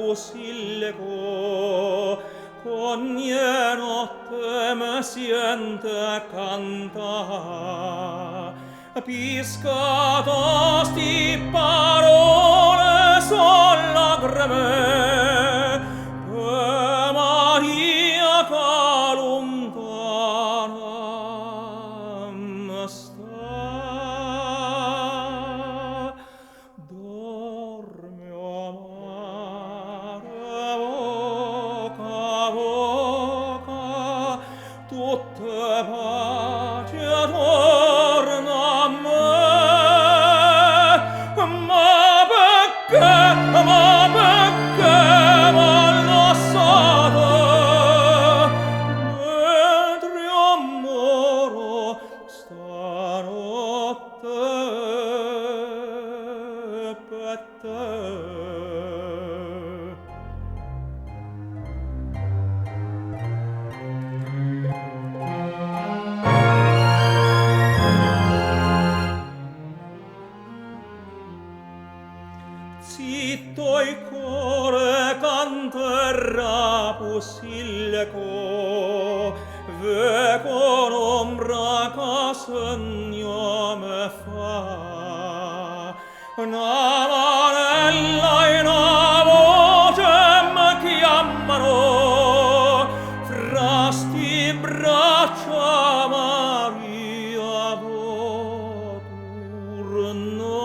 rapusillego, ogni notte mi siente cantare. Pisca sti parole son lagrime, per Maria che lontana mi sta. Dorme, amare, voca, voca, tutte pace torna a me. Ma perché m'ha lasciato mentre io moro stanotte per te? Zitto il cuore canterà pusillego, ve con ombra che segno me fa. Una manella e una voce mi chiamano, fra sti braccia Maria vo tornare.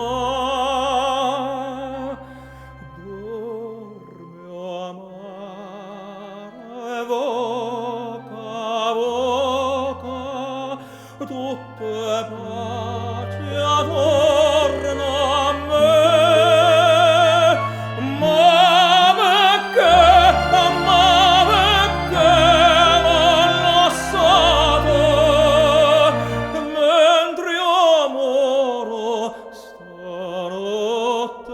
Dorme, amare, voca, voca, tutte pace torna a me. Ma perché m'ha lasciato mentre io moro stanotte